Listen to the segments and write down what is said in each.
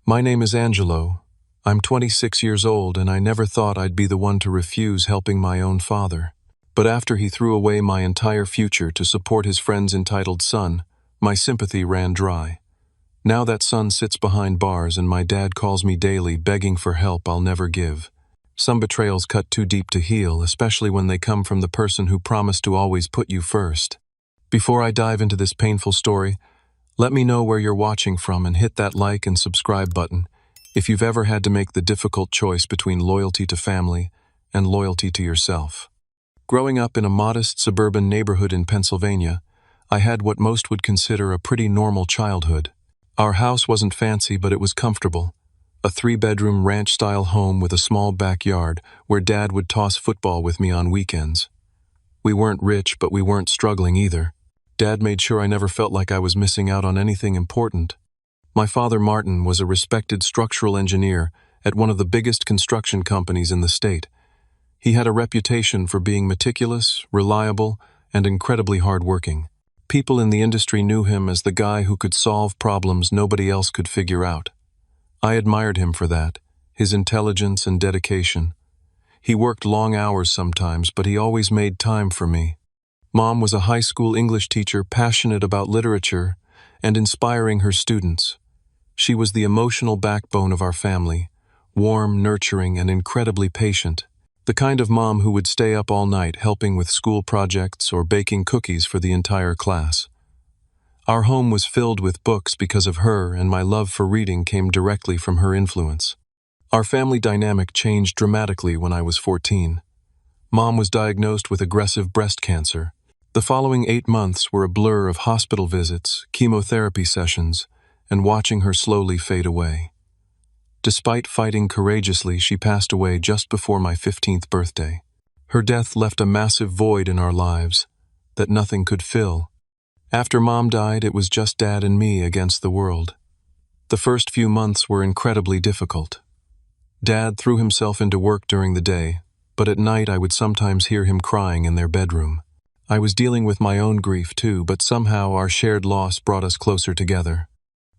My name is Angelo. I'm 26 years old and I never thought I'd be the one to refuse helping my own father. But after he threw away my entire future to support his friend's entitled son, my sympathy ran dry. Now that son sits behind bars and my dad calls me daily begging for help I'll never give. Some betrayals cut too deep to heal, especially when they come from the person who promised to always put you first. Before I dive into this painful story, let me know where you're watching from and hit that like and subscribe button if you've ever had to make the difficult choice between loyalty to family and loyalty to yourself. Growing up in a modest suburban neighborhood in Pennsylvania, I had what most would consider a pretty normal childhood. Our house wasn't fancy, but it was comfortable. A 3-bedroom ranch-style home with a small backyard where Dad would toss football with me on weekends. We weren't rich, but we weren't struggling either. Dad made sure I never felt like I was missing out on anything important. My father, Martin, was a respected structural engineer at one of the biggest construction companies in the state. He had a reputation for being meticulous, reliable, and incredibly hardworking. People in the industry knew him as the guy who could solve problems nobody else could figure out. I admired him for that, his intelligence and dedication. He worked long hours sometimes, but he always made time for me. Mom was a high school English teacher passionate about literature and inspiring her students. She was the emotional backbone of our family, warm, nurturing, and incredibly patient. The kind of mom who would stay up all night helping with school projects or baking cookies for the entire class. Our home was filled with books because of her, and my love for reading came directly from her influence. Our family dynamic changed dramatically when I was 14. Mom was diagnosed with aggressive breast cancer. The following 8 months were a blur of hospital visits, chemotherapy sessions, and watching her slowly fade away. Despite fighting courageously, she passed away just before my 15th birthday. Her death left a massive void in our lives that nothing could fill. After Mom died, it was just Dad and me against the world. The first few months were incredibly difficult. Dad threw himself into work during the day, but at night I would sometimes hear him crying in their bedroom. I was dealing with my own grief too, but somehow our shared loss brought us closer together.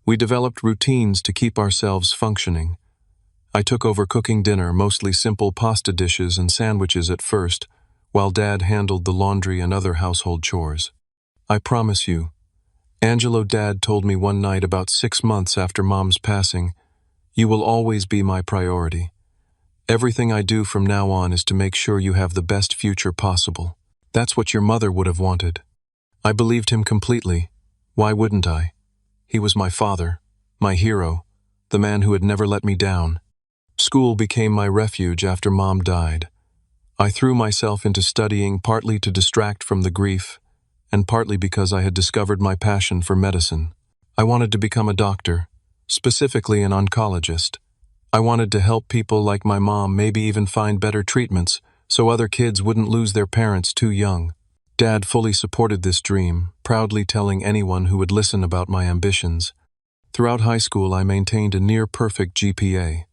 We developed routines to keep ourselves functioning. I took over cooking dinner, mostly simple pasta dishes and sandwiches at first, while Dad handled the laundry and other household chores. I promise you, Angelo, Dad told me one night about 6 months after Mom's passing, you will always be my priority. Everything I do from now on is to make sure you have the best future possible. That's what your mother would have wanted. I believed him completely. Why wouldn't I? He was my father, my hero, the man who had never let me down. School became my refuge after Mom died. I threw myself into studying, partly to distract from the grief, and partly because I had discovered my passion for medicine. I wanted to become a doctor, specifically an oncologist. I wanted to help people like my mom, maybe even find better treatments so other kids wouldn't lose their parents too young. Dad fully supported this dream, proudly telling anyone who would listen about my ambitions. Throughout high school, I maintained a near-perfect GPA.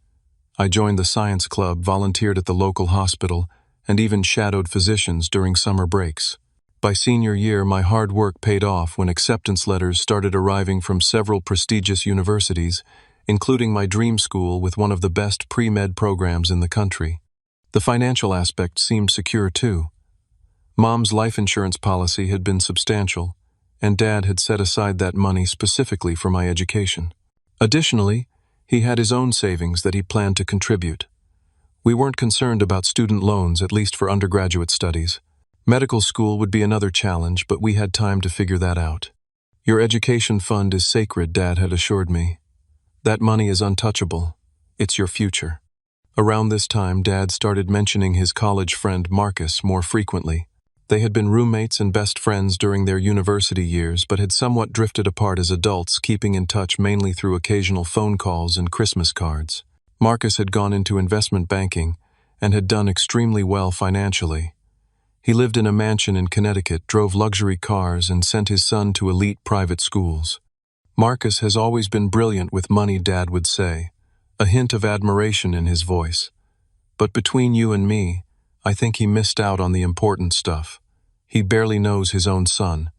I joined the science club, volunteered at the local hospital, and even shadowed physicians during summer breaks. By senior year, my hard work paid off when acceptance letters started arriving from several prestigious universities, including my dream school with one of the best pre-med programs in the country. The financial aspect seemed secure too. Mom's life insurance policy had been substantial, and Dad had set aside that money specifically for my education. Additionally, he had his own savings that he planned to contribute. We weren't concerned about student loans, at least for undergraduate studies. Medical school would be another challenge, but we had time to figure that out. Your education fund is sacred, Dad had assured me. That money is untouchable. It's your future. Around this time, Dad started mentioning his college friend Marcus more frequently. They had been roommates and best friends during their university years, but had somewhat drifted apart as adults, keeping in touch mainly through occasional phone calls and Christmas cards. Marcus had gone into investment banking and had done extremely well financially. He lived in a mansion in Connecticut, drove luxury cars, and sent his son to elite private schools. Marcus has always been brilliant with money, Dad would say, a hint of admiration in his voice. But between you and me, I think he missed out on the important stuff. He barely knows his own son.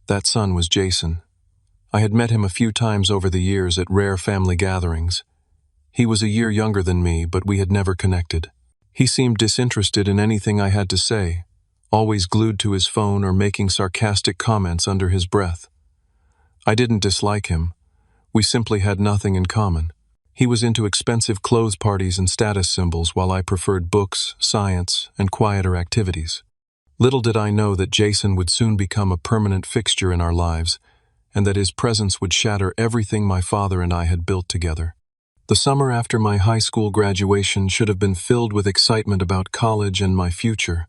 That son was Jason. I had met him a few times over the years at rare family gatherings. He was a year younger than me, but we had never connected. He seemed disinterested in anything I had to say, always glued to his phone or making sarcastic comments under his breath. I didn't dislike him. We simply had nothing in common. He was into expensive clothes parties and status symbols, while I preferred books, science, and quieter activities. Little did I know that Jason would soon become a permanent fixture in our lives, and that his presence would shatter everything my father and I had built together. The summer after my high school graduation should have been filled with excitement about college and my future.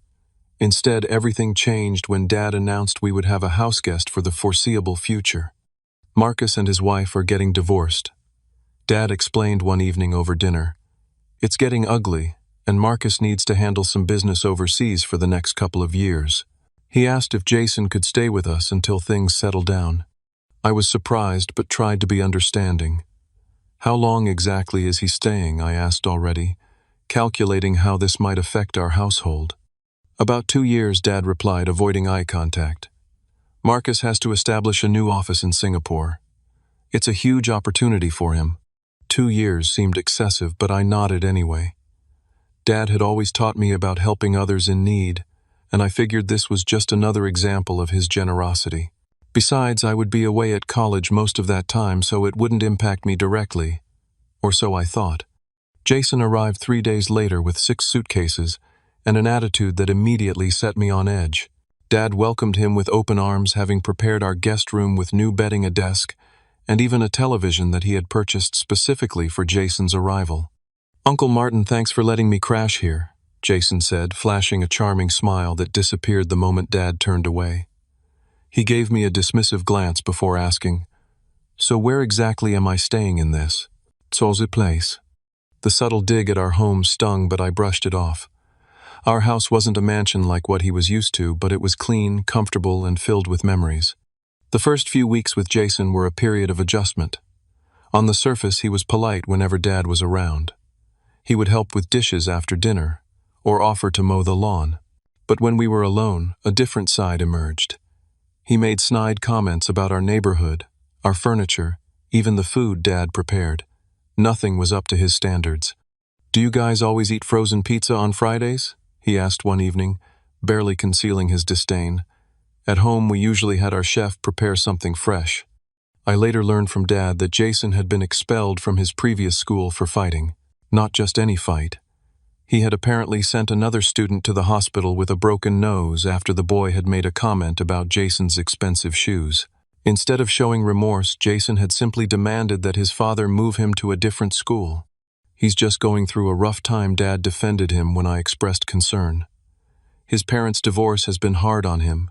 Instead, everything changed when Dad announced we would have a house guest for the foreseeable future. Marcus and his wife are getting divorced. Dad explained one evening over dinner. It's getting ugly, and Marcus needs to handle some business overseas for the next couple of years. He asked if Jason could stay with us until things settle down. I was surprised but tried to be understanding. How long exactly is he staying? I asked already, calculating how this might affect our household. About 2 years, Dad replied, avoiding eye contact. Marcus has to establish a new office in Singapore. It's a huge opportunity for him. 2 years seemed excessive, but I nodded anyway. Dad had always taught me about helping others in need, and I figured this was just another example of his generosity. Besides, I would be away at college most of that time, so it wouldn't impact me directly. Or so I thought. Jason arrived 3 days later with 6 suitcases and an attitude that immediately set me on edge. Dad welcomed him with open arms, having prepared our guest room with new bedding, a desk, and even a television that he had purchased specifically for Jason's arrival. "Uncle Martin, thanks for letting me crash here," Jason said, flashing a charming smile that disappeared the moment Dad turned away. He gave me a dismissive glance before asking, "So where exactly am I staying in this?" "It's a place." The subtle dig at our home stung, but I brushed it off. Our house wasn't a mansion like what he was used to, but it was clean, comfortable, and filled with memories. The first few weeks with Jason were a period of adjustment. On the surface, he was polite whenever Dad was around. He would help with dishes after dinner, or offer to mow the lawn. But when we were alone, a different side emerged. He made snide comments about our neighborhood, our furniture, even the food Dad prepared. Nothing was up to his standards. "Do you guys always eat frozen pizza on Fridays?" he asked one evening, barely concealing his disdain. At home, we usually had our chef prepare something fresh. I later learned from Dad that Jason had been expelled from his previous school for fighting. Not just any fight. He had apparently sent another student to the hospital with a broken nose after the boy had made a comment about Jason's expensive shoes. Instead of showing remorse, Jason had simply demanded that his father move him to a different school. "He's just going through a rough time," Dad defended him when I expressed concern. "His parents' divorce has been hard on him,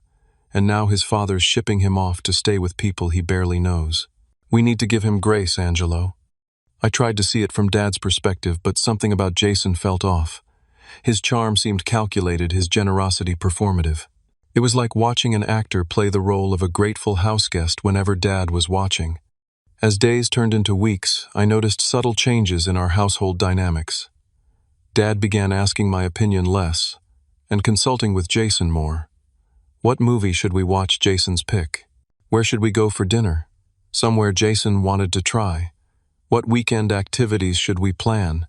and now his father's shipping him off to stay with people he barely knows. We need to give him grace, Angelo." I tried to see it from Dad's perspective, but something about Jason felt off. His charm seemed calculated, his generosity performative. It was like watching an actor play the role of a grateful houseguest whenever Dad was watching. As days turned into weeks, I noticed subtle changes in our household dynamics. Dad began asking my opinion less, and consulting with Jason more. What movie should we watch? Jason's pick. Where should we go for dinner? Somewhere Jason wanted to try. What weekend activities should we plan?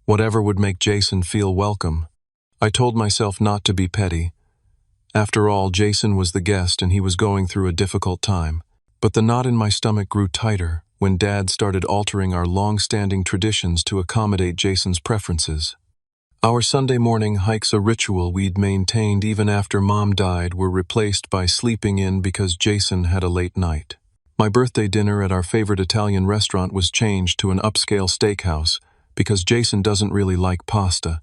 Whatever would make Jason feel welcome. I told myself not to be petty. After all, Jason was the guest and he was going through a difficult time. But the knot in my stomach grew tighter when Dad started altering our long-standing traditions to accommodate Jason's preferences. Our Sunday morning hikes, a ritual we'd maintained even after Mom died, were replaced by sleeping in because Jason had a late night. My birthday dinner at our favorite Italian restaurant was changed to an upscale steakhouse because Jason doesn't really like pasta.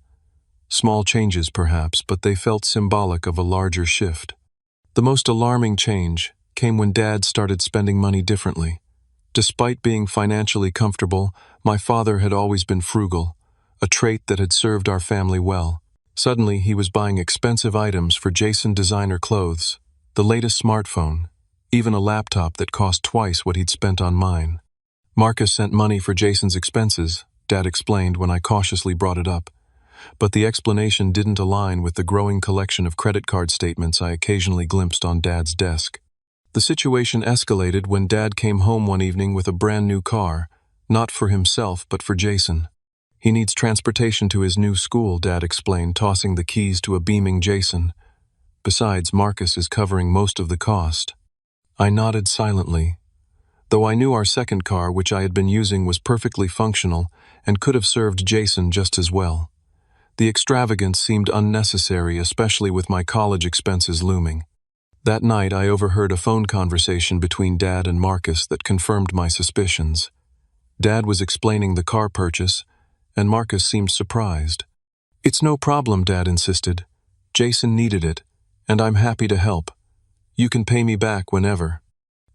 Small changes perhaps, but they felt symbolic of a larger shift. The most alarming change came when Dad started spending money differently. Despite being financially comfortable, my father had always been frugal, a trait that had served our family well. Suddenly, he was buying expensive items for Jason, designer clothes, the latest smartphone, even a laptop that cost twice what he'd spent on mine. Marcus sent money for Jason's expenses, Dad explained when I cautiously brought it up. But the explanation didn't align with the growing collection of credit card statements I occasionally glimpsed on Dad's desk. The situation escalated when Dad came home one evening with a brand new car, Not for himself, but for Jason. He needs transportation to his new school, Dad explained, tossing the keys to a beaming Jason. Besides, Marcus is covering most of the cost. I nodded silently. Though I knew our second car, which I had been using, was perfectly functional and could have served Jason just as well. The extravagance seemed unnecessary, especially with my college expenses looming. That night, I overheard a phone conversation between Dad and Marcus that confirmed my suspicions. Dad was explaining the car purchase, and Marcus seemed surprised. "It's no problem," Dad insisted. "Jason needed it, and I'm happy to help. You can pay me back whenever."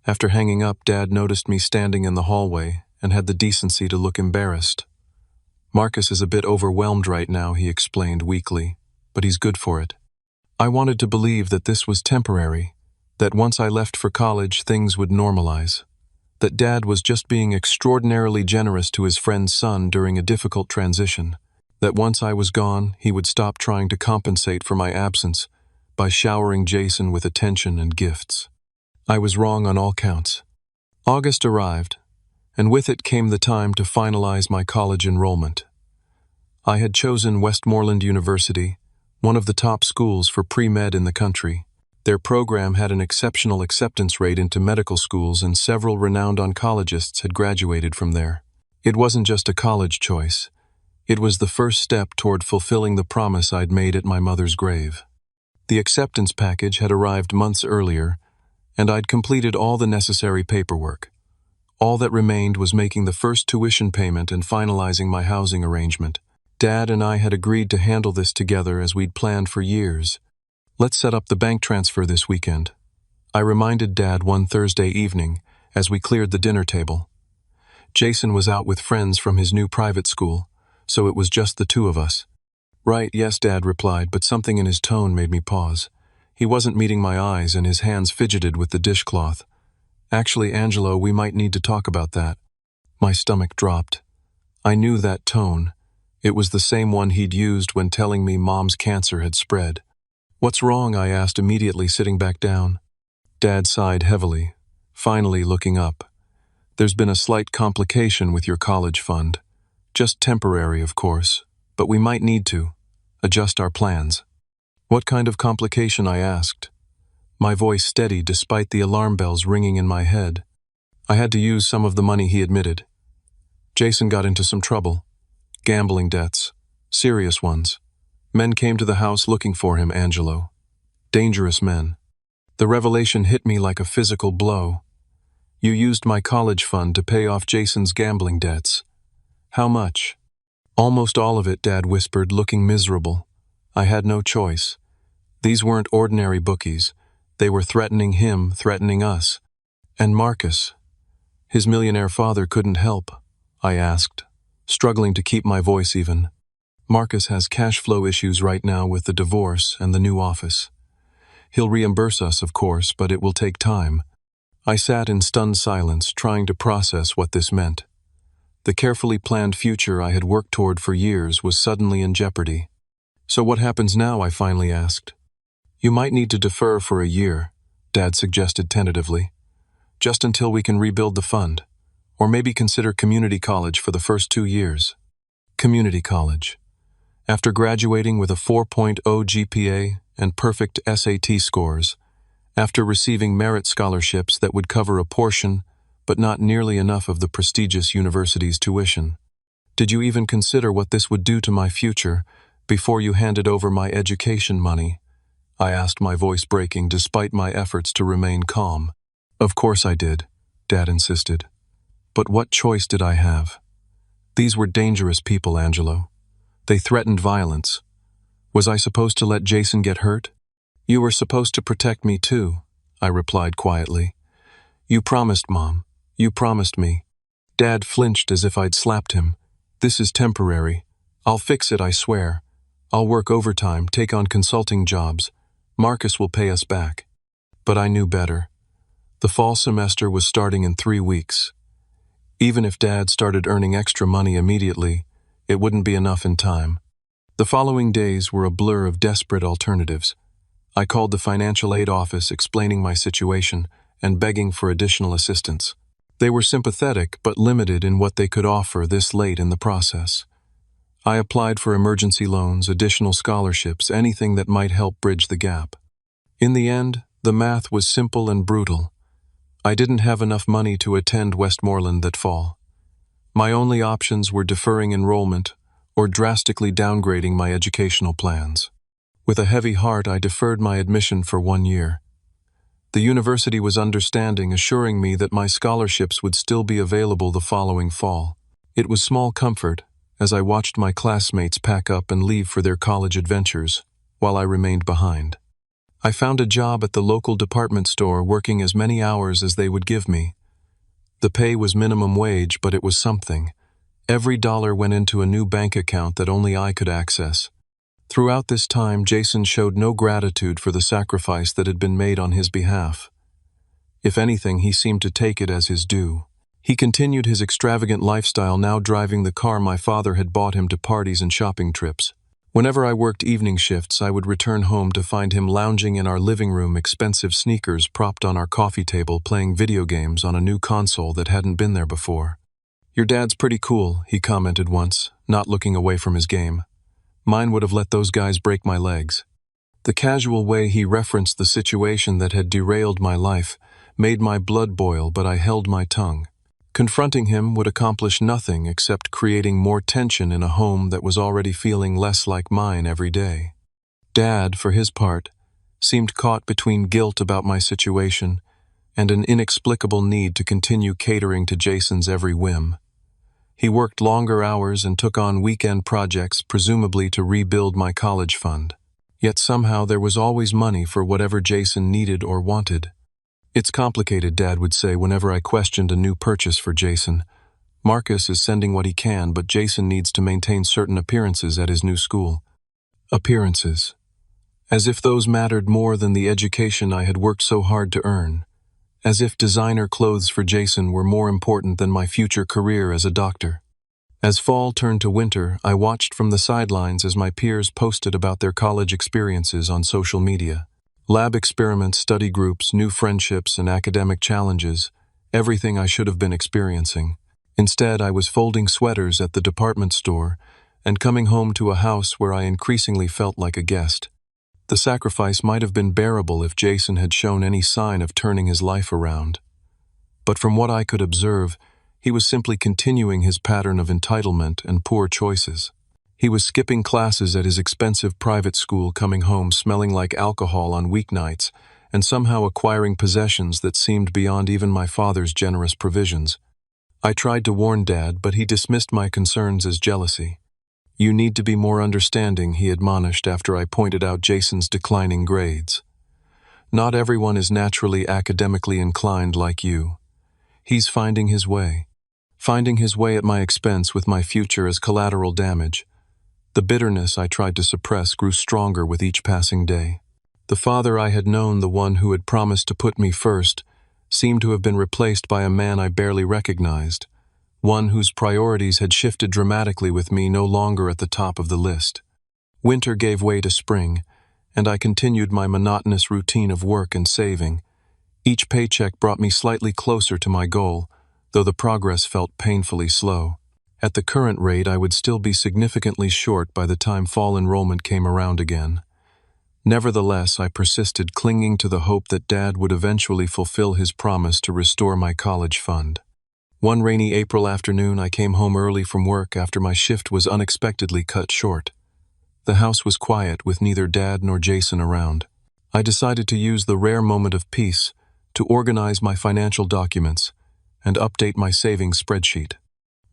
After hanging up, Dad noticed me standing in the hallway and had the decency to look embarrassed. "Marcus is a bit overwhelmed right now," he explained weakly, "but he's good for it." I wanted to believe that this was temporary, that once I left for college things would normalize, that Dad was just being extraordinarily generous to his friend's son during a difficult transition, that once I was gone he would stop trying to compensate for my absence by showering Jason with attention and gifts. I was wrong on all counts. August arrived, and with it came the time to finalize my college enrollment. I had chosen Westmoreland University, one of the top schools for pre-med in the country. Their program had an exceptional acceptance rate into medical schools, and several renowned oncologists had graduated from there. It wasn't just a college choice. It was the first step toward fulfilling the promise I'd made at my mother's grave. The acceptance package had arrived months earlier, and I'd completed all the necessary paperwork. All that remained was making the first tuition payment and finalizing my housing arrangement. Dad and I had agreed to handle this together as we'd planned for years. "Let's set up the bank transfer this weekend," I reminded Dad one Thursday evening as we cleared the dinner table. Jason was out with friends from his new private school, so it was just the two of us. "Right, yes," Dad replied, but something in his tone made me pause. He wasn't meeting my eyes, and his hands fidgeted with the dishcloth. "Actually, Angelo, we might need to talk about that." My stomach dropped. I knew that tone. It was the same one he'd used when telling me Mom's cancer had spread. "What's wrong?" I asked, immediately sitting back down. Dad sighed heavily, finally looking up. "There's been a slight complication with your college fund. Just temporary, of course, but we might need to adjust our plans." "What kind of complication?" I asked. My voice steady despite the alarm bells ringing in my head. "I had to use some of the money," he admitted. "Jason got into some trouble. Gambling debts. Serious ones. Men came to the house looking for him, Angelo. Dangerous men. The revelation hit me like a physical blow. You used my college fund to pay off Jason's gambling debts. How much?" "Almost all of it," Dad whispered, looking miserable. "I had no choice. These weren't ordinary bookies. They were threatening him, threatening us. And Marcus. His millionaire father couldn't help," I asked, struggling to keep my voice even. "Marcus has cash flow issues right now with the divorce and the new office. He'll reimburse us, of course, but it will take time." I sat in stunned silence, trying to process what this meant. The carefully planned future I had worked toward for years was suddenly in jeopardy. "So what happens now?" I finally asked. "You might need to defer for a year," Dad suggested tentatively. "Just until we can rebuild the fund. Or maybe consider community college for the first 2 years. Community college. After graduating with a 4.0 GPA and perfect SAT scores, after receiving merit scholarships that would cover a portion, but not nearly enough of the prestigious university's tuition. Did you even consider what this would do to my future before you handed over my education money?" I asked, my voice breaking despite my efforts to remain calm. "Of course I did," Dad insisted. "But what choice did I have? These were dangerous people, Angelo. They threatened violence. Was I supposed to let Jason get hurt?" "You were supposed to protect me too," I replied quietly. "You promised, Mom. You promised me." Dad flinched as if I'd slapped him. "This is temporary. I'll fix it, I swear. I'll work overtime, take on consulting jobs. Marcus will pay us back." But I knew better. The fall semester was starting in 3 weeks. Even if Dad started earning extra money immediately, it wouldn't be enough in time. The following days were a blur of desperate alternatives. I called the financial aid office explaining my situation and begging for additional assistance. They were sympathetic but limited in what they could offer this late in the process. I applied for emergency loans, additional scholarships, anything that might help bridge the gap. In the end, the math was simple and brutal. I didn't have enough money to attend Westmoreland that fall. My only options were deferring enrollment or drastically downgrading my educational plans. With a heavy heart, I deferred my admission for 1 year. The university was understanding, assuring me that my scholarships would still be available the following fall. It was small comfort as I watched my classmates pack up and leave for their college adventures, while I remained behind. I found a job at the local department store, working as many hours as they would give me. The pay was minimum wage, but it was something. Every dollar went into a new bank account that only I could access. Throughout this time, Jason showed no gratitude for the sacrifice that had been made on his behalf. If anything, he seemed to take it as his due. He continued his extravagant lifestyle, now driving the car my father had bought him to parties and shopping trips. Whenever I worked evening shifts, I would return home to find him lounging in our living room, expensive sneakers propped on our coffee table, playing video games on a new console that hadn't been there before. "Your dad's pretty cool," he commented once, not looking away from his game. "Mine would have let those guys break my legs." The casual way he referenced the situation that had derailed my life made my blood boil, but I held my tongue. Confronting him would accomplish nothing except creating more tension in a home that was already feeling less like mine every day. Dad, for his part, seemed caught between guilt about my situation and an inexplicable need to continue catering to Jason's every whim. He worked longer hours and took on weekend projects, presumably to rebuild my college fund. Yet somehow there was always money for whatever Jason needed or wanted. "It's complicated," Dad would say whenever I questioned a new purchase for Jason. "Marcus is sending what he can, but Jason needs to maintain certain appearances at his new school." Appearances. As if those mattered more than the education I had worked so hard to earn. As if designer clothes for Jason were more important than my future career as a doctor. As fall turned to winter, I watched from the sidelines as my peers posted about their college experiences on social media. Lab experiments, study groups, new friendships, and academic challenges, everything I should have been experiencing. Instead, I was folding sweaters at the department store and coming home to a house where I increasingly felt like a guest. The sacrifice might have been bearable if Jason had shown any sign of turning his life around. But from what I could observe, he was simply continuing his pattern of entitlement and poor choices. He was skipping classes at his expensive private school, coming home smelling like alcohol on weeknights, and somehow acquiring possessions that seemed beyond even my father's generous provisions. I tried to warn Dad, but he dismissed my concerns as jealousy. "You need to be more understanding," he admonished after I pointed out Jason's declining grades. "Not everyone is naturally academically inclined like you. He's finding his way. Finding his way at my expense, with my future as collateral damage." The bitterness I tried to suppress grew stronger with each passing day. The father I had known, the one who had promised to put me first, seemed to have been replaced by a man I barely recognized, one whose priorities had shifted dramatically, with me no longer at the top of the list. Winter gave way to spring, and I continued my monotonous routine of work and saving. Each paycheck brought me slightly closer to my goal, though the progress felt painfully slow. At the current rate, I would still be significantly short by the time fall enrollment came around again. Nevertheless, I persisted, clinging to the hope that Dad would eventually fulfill his promise to restore my college fund. One rainy April afternoon, I came home early from work after my shift was unexpectedly cut short. The house was quiet, with neither Dad nor Jason around. I decided to use the rare moment of peace to organize my financial documents and update my savings spreadsheet.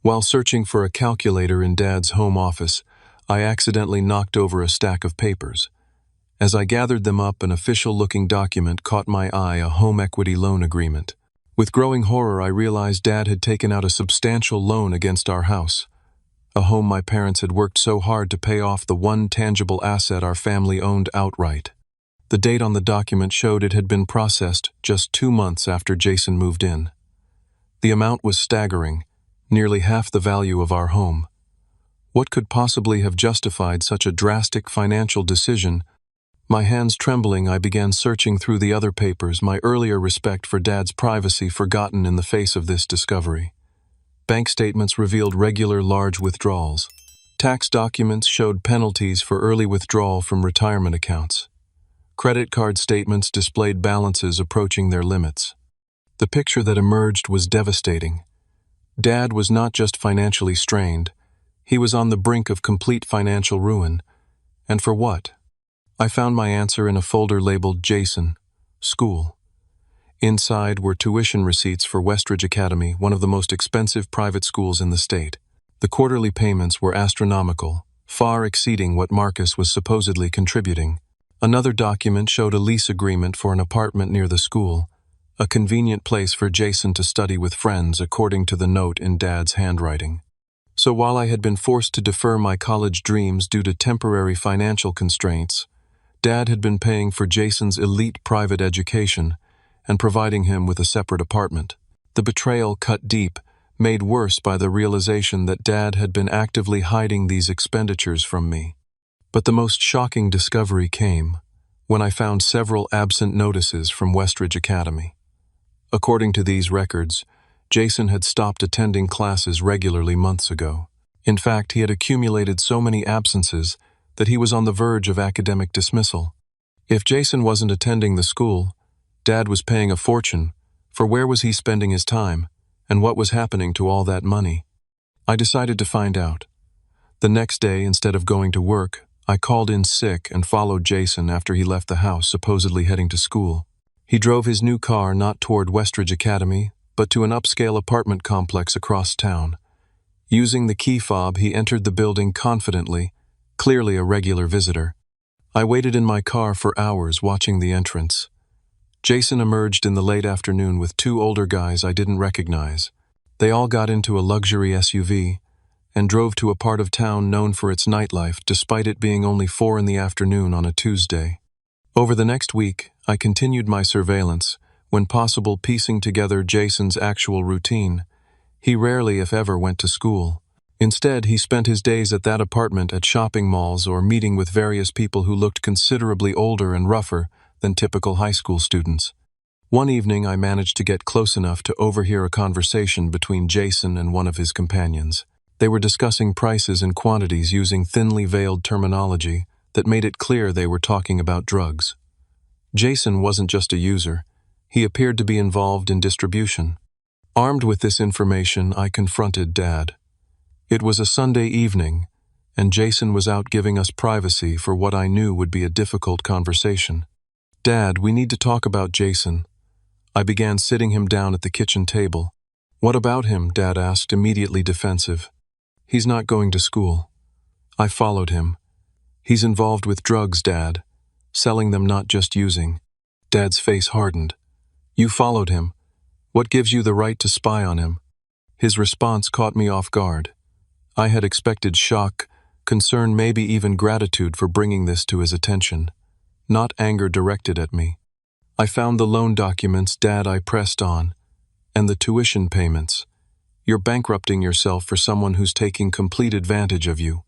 While searching for a calculator in Dad's home office, I accidentally knocked over a stack of papers. As I gathered them up, an official-looking document caught my eye, a home equity loan agreement. With growing horror, I realized Dad had taken out a substantial loan against our house, a home my parents had worked so hard to pay off, the one tangible asset our family owned outright. The date on the document showed it had been processed just 2 months after Jason moved in. The amount was staggering, nearly half the value of our home. What could possibly have justified such a drastic financial decision My hands trembling, I began searching through the other papers, my earlier respect for Dad's privacy forgotten in the face of this discovery. Bank statements revealed regular large withdrawals. Tax documents showed penalties for early withdrawal from retirement accounts. Credit card statements displayed balances approaching their limits. The picture that emerged was devastating. Dad was not just financially strained, he was on the brink of complete financial ruin. And for what? I found my answer in a folder labeled Jason, School. Inside were tuition receipts for Westridge Academy, one of the most expensive private schools in the state. The quarterly payments were astronomical, far exceeding what Marcus was supposedly contributing. Another document showed a lease agreement for an apartment near the school, a convenient place for Jason to study with friends according to the note in Dad's handwriting. So while I had been forced to defer my college dreams due to temporary financial constraints, Dad had been paying for Jason's elite private education and providing him with a separate apartment. The betrayal cut deep, made worse by the realization that Dad had been actively hiding these expenditures from me. But the most shocking discovery came when I found several absent notices from Westridge Academy. According to these records, Jason had stopped attending classes regularly months ago. In fact, he had accumulated so many absences that he was on the verge of academic dismissal. If Jason wasn't attending the school, Dad was paying a fortune, for where was he spending his time, and what was happening to all that money? I decided to find out. The next day, instead of going to work, I called in sick and followed Jason after he left the house, supposedly heading to school. He drove his new car not toward Westridge Academy, but to an upscale apartment complex across town. Using the key fob, he entered the building confidently, clearly a regular visitor. I waited in my car for hours watching the entrance. Jason emerged in the late afternoon with two older guys I didn't recognize. They all got into a luxury SUV and drove to a part of town known for its nightlife, despite it being only 4 in the afternoon on a Tuesday. Over the next week, I continued my surveillance, when possible piecing together Jason's actual routine. He rarely, if ever, went to school. Instead, he spent his days at that apartment, at shopping malls, or meeting with various people who looked considerably older and rougher than typical high school students. One evening, I managed to get close enough to overhear a conversation between Jason and one of his companions. They were discussing prices and quantities using thinly veiled terminology that made it clear they were talking about drugs. Jason wasn't just a user. He appeared to be involved in distribution. Armed with this information, I confronted Dad. It was a Sunday evening, and Jason was out giving us privacy for what I knew would be a difficult conversation. "Dad, we need to talk about Jason." I began sitting him down at the kitchen table. "What about him?" Dad asked, immediately defensive. "He's not going to school." I followed him. "He's involved with drugs, Dad. Selling them, not just using." Dad's face hardened. "You followed him. What gives you the right to spy on him?" His response caught me off guard. I had expected shock, concern, maybe even gratitude for bringing this to his attention, not anger directed at me. "I found the loan documents, Dad," I pressed on, "and the tuition payments. You're bankrupting yourself for someone who's taking complete advantage of you."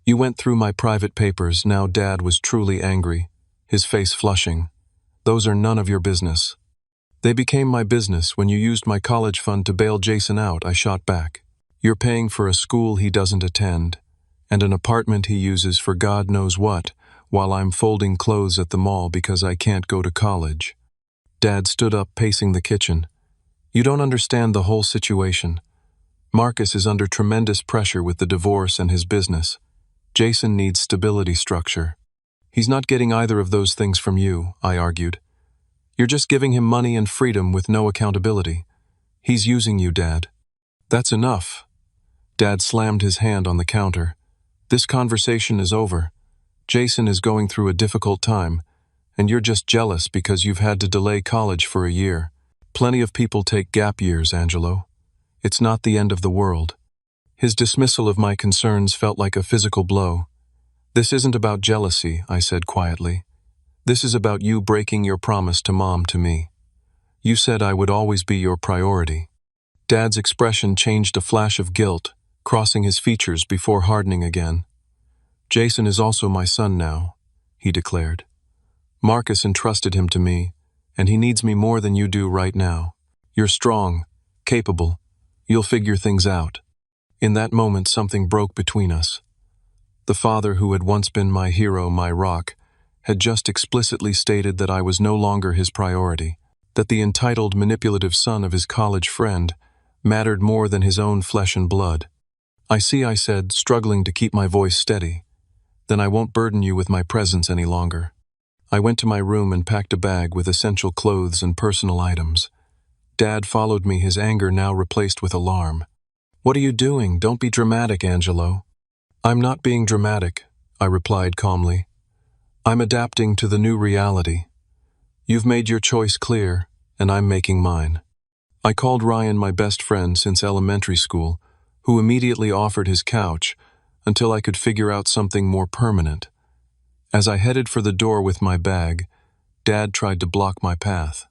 "You went through my private papers." Now Dad was truly angry, his face flushing. "Those are none of your business." "They became my business when you used my college fund to bail Jason out," I shot back. "You're paying for a school he doesn't attend, and an apartment he uses for God knows what, while I'm folding clothes at the mall because I can't go to college." Dad stood up, pacing the kitchen. "You don't understand the whole situation. Marcus is under tremendous pressure with the divorce and his business. Jason needs stability structure. He's not getting either of those things from you," I argued. "You're just giving him money and freedom with no accountability. He's using you, Dad." "That's enough." Dad slammed his hand on the counter. "This conversation is over. Jason is going through a difficult time, and you're just jealous because you've had to delay college for a year. Plenty of people take gap years, Angelo. It's not the end of the world." His dismissal of my concerns felt like a physical blow. "This isn't about jealousy," I said quietly. "This is about you breaking your promise to Mom, to me. You said I would always be your priority." Dad's expression changed, a flash of guilt, crossing his features before hardening again. "Jason is also my son now," he declared. Marcus entrusted him to me, and he needs me more than you do right now. You're strong, capable. You'll figure things out." In that moment, something broke between us. The father who had once been my hero, my rock, had just explicitly stated that I was no longer his priority, that the entitled, manipulative son of his college friend mattered more than his own flesh and blood. "I see," I said, struggling to keep my voice steady. "Then I won't burden you with my presence any longer." I went to my room and packed a bag with essential clothes and personal items. Dad followed me, his anger now replaced with alarm. "What are you doing? Don't be dramatic, Angelo." "I'm not being dramatic," I replied calmly. "I'm adapting to the new reality. You've made your choice clear, and I'm making mine." I called Ryan, my best friend since elementary school, who immediately offered his couch until I could figure out something more permanent. As I headed for the door with my bag, Dad tried to block my path.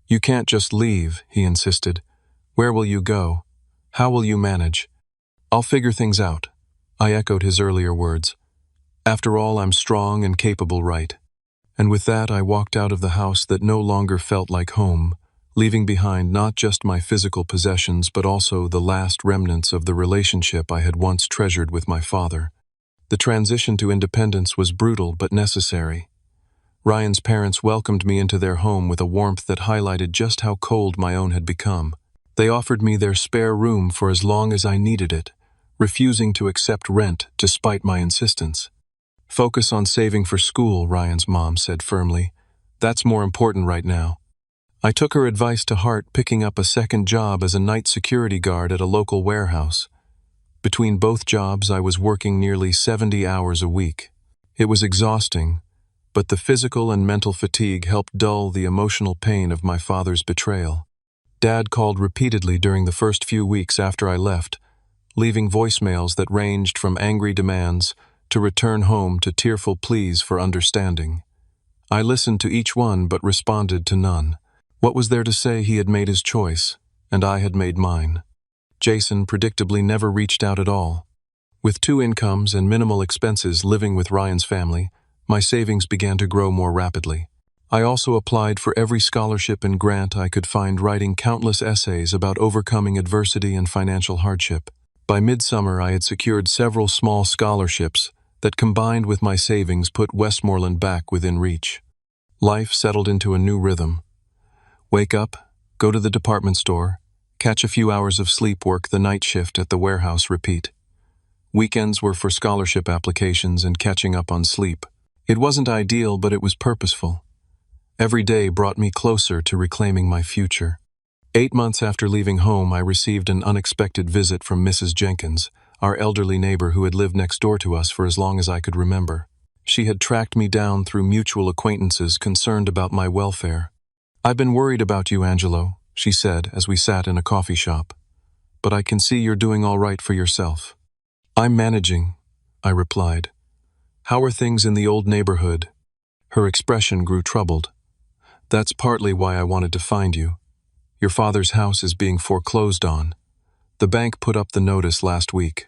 "You can't just leave," he insisted. "Where will you go? How will you manage?" "I'll figure things out," I echoed his earlier words. "After all, I'm strong and capable, right?" And with that, I walked out of the house that no longer felt like home, leaving behind not just my physical possessions but also the last remnants of the relationship I had once treasured with my father. The transition to independence was brutal but necessary. Ryan's parents welcomed me into their home with a warmth that highlighted just how cold my own had become. They offered me their spare room for as long as I needed it, refusing to accept rent despite my insistence. "Focus on saving for school," Ryan's mom said firmly. "That's more important right now." I took her advice to heart, picking up a second job as a night security guard at a local warehouse. Between both jobs, I was working nearly 70 hours a week. It was exhausting, but the physical and mental fatigue helped dull the emotional pain of my father's betrayal. Dad called repeatedly during the first few weeks after I left, leaving voicemails that ranged from angry demands to return home to tearful pleas for understanding. I listened to each one but responded to none. What was there to say? He had made his choice, and I had made mine. Jason predictably never reached out at all. With 2 incomes and minimal expenses living with Ryan's family, my savings began to grow more rapidly. I also applied for every scholarship and grant I could find, writing countless essays about overcoming adversity and financial hardship. By midsummer, I had secured several small scholarships that, combined with my savings, put Westmoreland back within reach. Life settled into a new rhythm. Wake up, go to the department store, catch a few hours of sleep, work the night shift at the warehouse, repeat. Weekends were for scholarship applications and catching up on sleep. It wasn't ideal, but it was purposeful. Every day brought me closer to reclaiming my future. 8 months after leaving home, I received an unexpected visit from Mrs. Jenkins, our elderly neighbor who had lived next door to us for as long as I could remember. She had tracked me down through mutual acquaintances concerned about my welfare. "I've been worried about you, Angelo," she said as we sat in a coffee shop. "But I can see you're doing all right for yourself." "I'm managing," I replied. "How are things in the old neighborhood?" Her expression grew troubled. "That's partly why I wanted to find you. Your father's house is being foreclosed on. The bank put up the notice last week."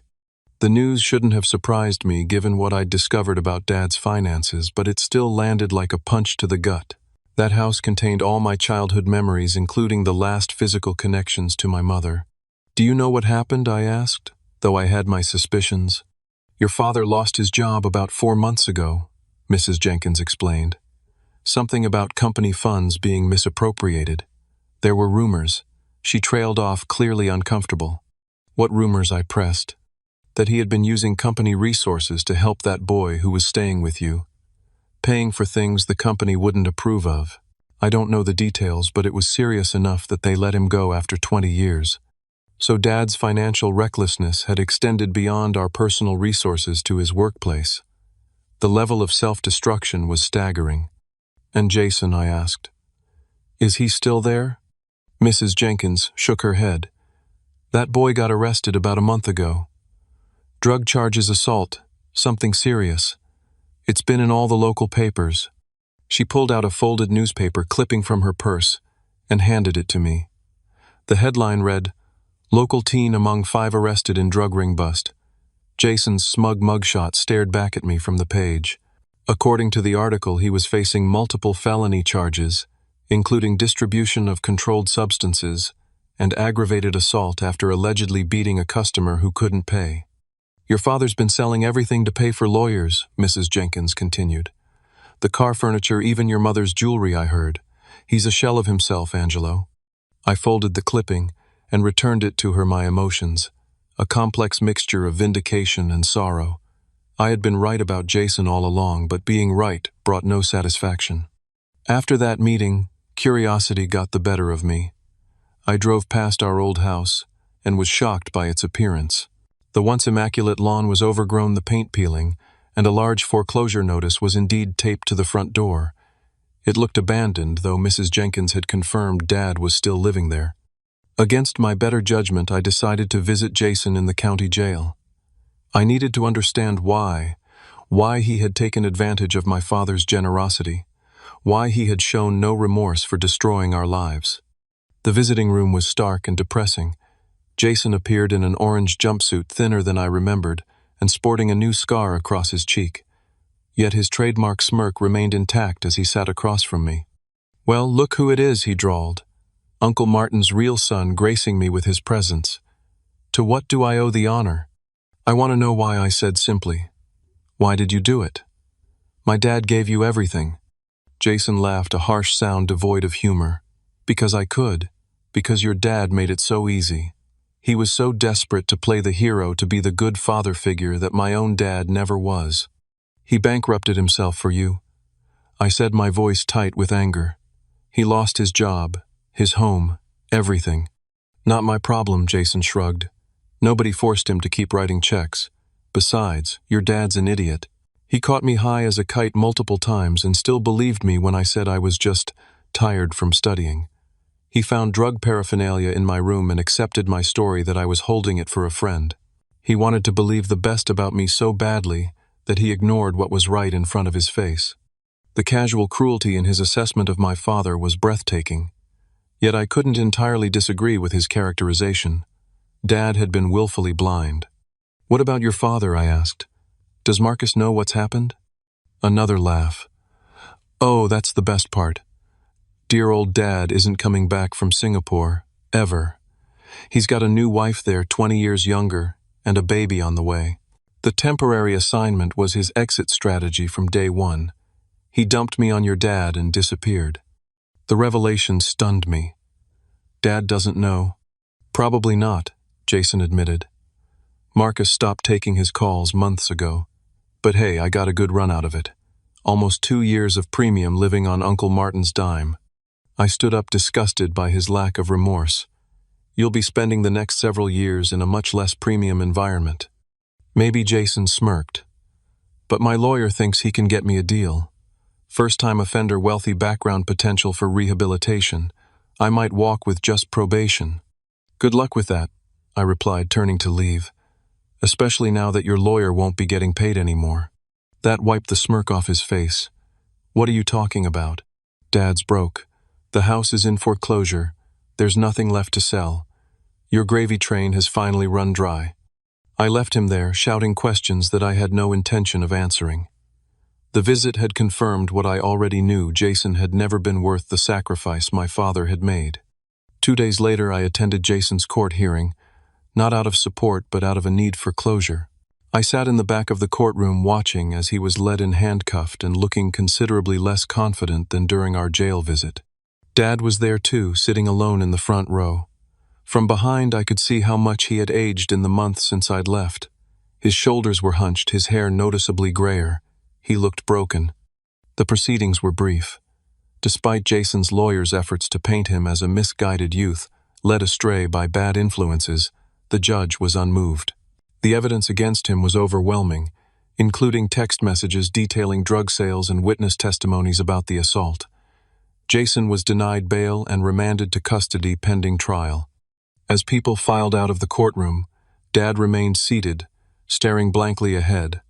The news shouldn't have surprised me given what I'd discovered about Dad's finances, but it still landed like a punch to the gut. That house contained all my childhood memories, including the last physical connections to my mother. "Do you know what happened?" I asked, though I had my suspicions. "Your father lost his job about 4 months ago," Mrs. Jenkins explained. "Something about company funds being misappropriated. There were rumors." She trailed off, clearly uncomfortable. "What rumors?" I pressed. "That he had been using company resources to help that boy who was staying with you, paying for things the company wouldn't approve of. I don't know the details, but it was serious enough that they let him go after 20 years. So Dad's financial recklessness had extended beyond our personal resources to his workplace. The level of self-destruction was staggering." "And Jason?" I asked. "Is he still there?" Mrs. Jenkins shook her head. "That boy got arrested about a month ago. Drug charges, assault, something serious. It's been in all the local papers." She pulled out a folded newspaper clipping from her purse and handed it to me. The headline read, "Local teen among 5 arrested in drug ring bust." Jason's smug mugshot stared back at me from the page. According to the article, he was facing multiple felony charges, including distribution of controlled substances and aggravated assault after allegedly beating a customer who couldn't pay. Your father's been selling everything to pay for lawyers, Mrs. Jenkins continued. The car furniture, even your mother's jewelry, I heard. He's a shell of himself, Angelo. I folded the clipping and returned it to her, my emotions, a complex mixture of vindication and sorrow. I had been right about Jason all along, but being right brought no satisfaction. After that meeting, curiosity got the better of me. I drove past our old house and was shocked by its appearance. The once immaculate lawn was overgrown, the paint peeling, and a large foreclosure notice was indeed taped to the front door. It looked abandoned, though Mrs. Jenkins had confirmed Dad was still living there. Against my better judgment, I decided to visit Jason in the county jail. I needed to understand why he had taken advantage of my father's generosity, why he had shown no remorse for destroying our lives. The visiting room was stark and depressing. Jason appeared in an orange jumpsuit, thinner than I remembered, and sporting a new scar across his cheek. Yet his trademark smirk remained intact as he sat across from me. "Well, look who it is," he drawled. "Uncle Martin's real son gracing me with his presence. To what do I owe the honor?" "I want to know why," I said simply. "Why did you do it?" "My dad gave you everything." Jason laughed, a harsh sound devoid of humor. "Because I could. Because your dad made it so easy. He was so desperate to play the hero, to be the good father figure that my own dad never was. He bankrupted himself for you." I said, my voice tight with anger. "He lost his job, his home, everything." "Not my problem," Jason shrugged. "Nobody forced him to keep writing checks. Besides, your dad's an idiot. He caught me high as a kite multiple times and still believed me when I said I was just tired from studying. He found drug paraphernalia in my room and accepted my story that I was holding it for a friend. He wanted to believe the best about me so badly that he ignored what was right in front of his face. The casual cruelty in his assessment of my father was breathtaking. Yet I couldn't entirely disagree with his characterization. Dad had been willfully blind. "What about your father?" I asked. "Does Marcus know what's happened?" Another laugh. "Oh, that's the best part. Dear old Dad isn't coming back from Singapore, ever. He's got a new wife there, 20 years younger, and a baby on the way. The temporary assignment was his exit strategy from day one. He dumped me on your dad and disappeared." The revelation stunned me. "Dad doesn't know." "Probably not," Jason admitted. "Marcus stopped taking his calls months ago. But hey, I got a good run out of it. Almost 2 years of premium living on Uncle Martin's dime." I stood up, disgusted by his lack of remorse. "You'll be spending the next several years in a much less premium environment." Maybe Jason smirked. "But my lawyer thinks he can get me a deal. First-time offender, wealthy background, potential for rehabilitation. I might walk with just probation." "Good luck with that," I replied, turning to leave. "Especially now that your lawyer won't be getting paid anymore." That wiped the smirk off his face. "What are you talking about?" "Dad's broke. The house is in foreclosure. There's nothing left to sell. Your gravy train has finally run dry." I left him there, shouting questions that I had no intention of answering. The visit had confirmed what I already knew. Jason had never been worth the sacrifice my father had made. 2 days later, I attended Jason's court hearing, not out of support but out of a need for closure. I sat in the back of the courtroom watching as he was led in handcuffed and looking considerably less confident than during our jail visit. Dad was there too, sitting alone in the front row. From behind, I could see how much he had aged in the months since I'd left. His shoulders were hunched, his hair noticeably grayer. He looked broken. The proceedings were brief. Despite Jason's lawyer's efforts to paint him as a misguided youth, led astray by bad influences, the judge was unmoved. The evidence against him was overwhelming, including text messages detailing drug sales and witness testimonies about the assault. Jason was denied bail and remanded to custody pending trial. As people filed out of the courtroom, Dad remained seated, staring blankly ahead.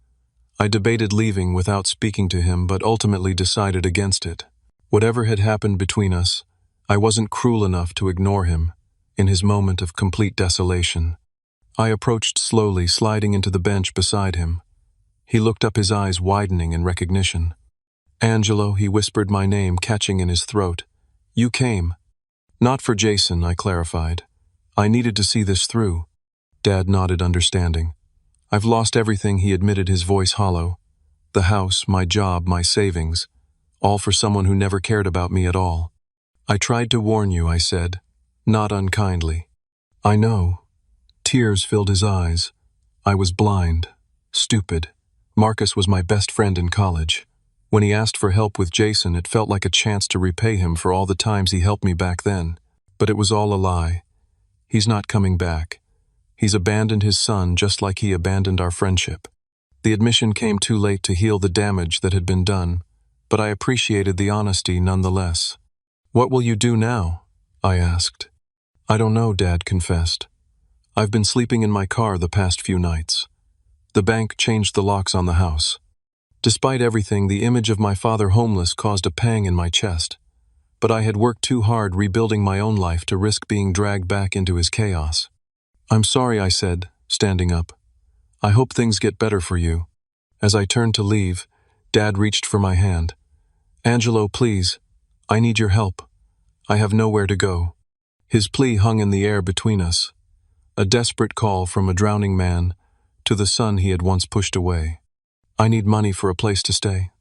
I debated leaving without speaking to him, but ultimately decided against it. Whatever had happened between us, I wasn't cruel enough to ignore him, in his moment of complete desolation. I approached slowly, sliding into the bench beside him. He looked up, his eyes widening in recognition. "Angelo," he whispered my name, catching in his throat. "You came." "Not for Jason," I clarified. "I needed to see this through." Dad nodded, understanding. "I've lost everything," he admitted, his voice hollow. "The house, my job, my savings. All for someone who never cared about me at all." "I tried to warn you," I said, not unkindly. "I know." Tears filled his eyes. "I was blind. Stupid. Marcus was my best friend in college. When he asked for help with Jason, it felt like a chance to repay him for all the times he helped me back then. But it was all a lie. He's not coming back. He's abandoned his son just like he abandoned our friendship." The admission came too late to heal the damage that had been done, but I appreciated the honesty nonetheless. "What will you do now?" I asked. "I don't know," Dad confessed. "I've been sleeping in my car the past few nights. The bank changed the locks on the house." Despite everything, the image of my father homeless caused a pang in my chest. But I had worked too hard rebuilding my own life to risk being dragged back into his chaos. "I'm sorry," I said, standing up. "I hope things get better for you." As I turned to leave, Dad reached for my hand. "Angelo, please. I need your help. I have nowhere to go." His plea hung in the air between us. A desperate call from a drowning man to the son he had once pushed away. "I need money for a place to stay."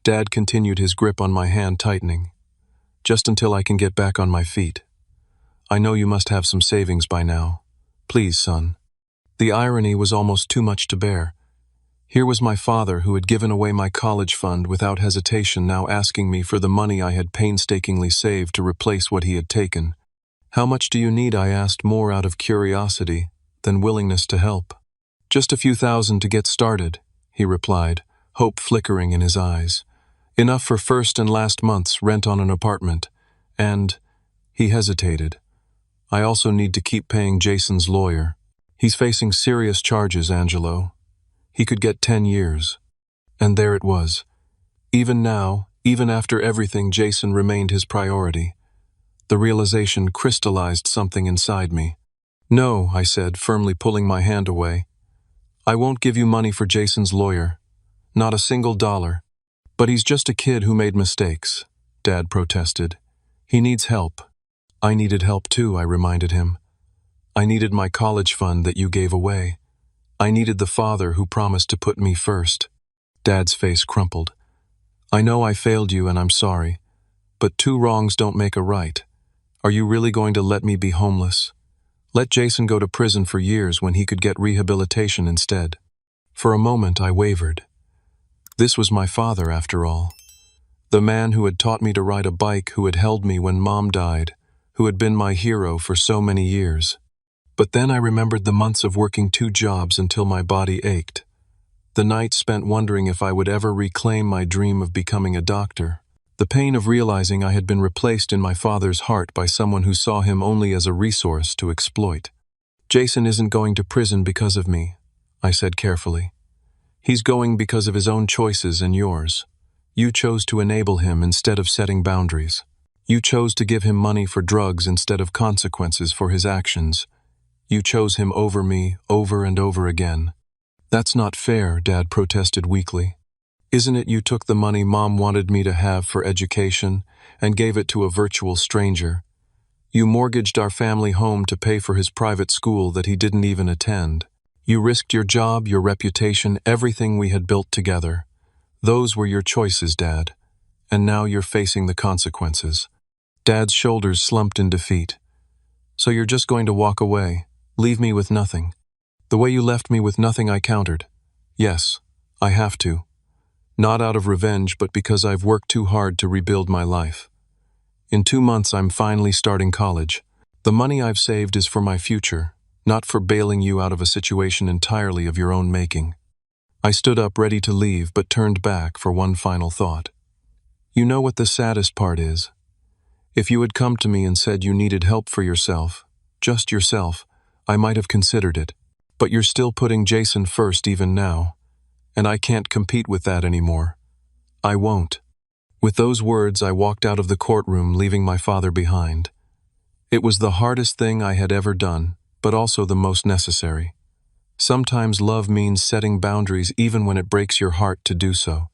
Dad continued, his grip on my hand tightening. "Just until I can get back on my feet. I know you must have some savings by now. Please, son." The irony was almost too much to bear. Here was my father, who had given away my college fund without hesitation, now asking me for the money I had painstakingly saved to replace what he had taken. "How much do you need?" I asked, more out of curiosity than willingness to help. "Just a few thousand to get started," he replied, hope flickering in his eyes. "Enough for first and last month's rent on an apartment. And—" he hesitated. "I also need to keep paying Jason's lawyer. He's facing serious charges, Angelo. He could get 10 years. And there it was. Even now, even after everything, Jason remained his priority. The realization crystallized something inside me. "No," I said, firmly pulling my hand away. "I won't give you money for Jason's lawyer. Not a single dollar." "But he's just a kid who made mistakes," Dad protested. "He needs help." "I needed help too," I reminded him. "I needed my college fund that you gave away. I needed the father who promised to put me first." Dad's face crumpled. "I know I failed you, and I'm sorry. But two wrongs don't make a right. Are you really going to let me be homeless? Let Jason go to prison for years when he could get rehabilitation instead." For a moment I wavered. This was my father, after all. The man who had taught me to ride a bike, who had held me when Mom died, who had been my hero for so many years. But then I remembered the months of working 2 jobs until my body ached. The nights spent wondering if I would ever reclaim my dream of becoming a doctor. The pain of realizing I had been replaced in my father's heart by someone who saw him only as a resource to exploit. "Jason isn't going to prison because of me," I said carefully. "He's going because of his own choices and yours. You chose to enable him instead of setting boundaries. You chose to give him money for drugs instead of consequences for his actions. You chose him over me, over and over again." "That's not fair," Dad protested weakly. "Isn't it you took the money Mom wanted me to have for education and gave it to a virtual stranger? You mortgaged our family home to pay for his private school that he didn't even attend. You risked your job, your reputation, everything we had built together. Those were your choices, Dad. And now you're facing the consequences." Dad's shoulders slumped in defeat. "So you're just going to walk away, leave me with nothing?" "The way you left me with nothing," I countered. "Yes, I have to. Not out of revenge, but because I've worked too hard to rebuild my life. In 2 months, I'm finally starting college. The money I've saved is for my future, not for bailing you out of a situation entirely of your own making." I stood up, ready to leave, but turned back for one final thought. "You know what the saddest part is? If you had come to me and said you needed help for yourself, just yourself, I might have considered it. But you're still putting Jason first even now. And I can't compete with that anymore. I won't." With those words, I walked out of the courtroom, leaving my father behind. It was the hardest thing I had ever done, but also the most necessary. Sometimes love means setting boundaries even when it breaks your heart to do so.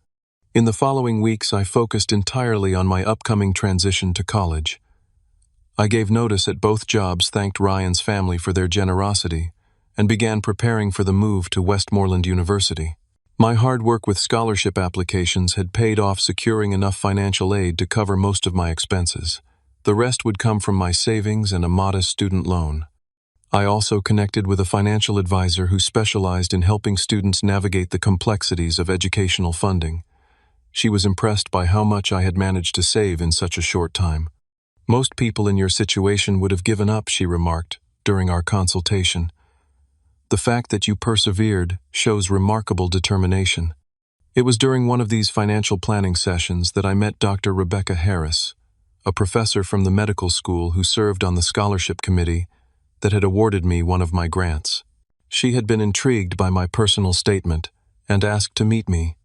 In the following weeks, I focused entirely on my upcoming transition to college. I gave notice at both jobs, thanked Ryan's family for their generosity, and began preparing for the move to Westmoreland University. My hard work with scholarship applications had paid off, securing enough financial aid to cover most of my expenses. The rest would come from my savings and a modest student loan. I also connected with a financial advisor who specialized in helping students navigate the complexities of educational funding. She was impressed by how much I had managed to save in such a short time. "Most people in your situation would have given up," she remarked during our consultation. "The fact that you persevered shows remarkable determination." It was during one of these financial planning sessions that I met Dr. Rebecca Harris, a professor from the medical school who served on the scholarship committee that had awarded me one of my grants. She had been intrigued by my personal statement and asked to meet me.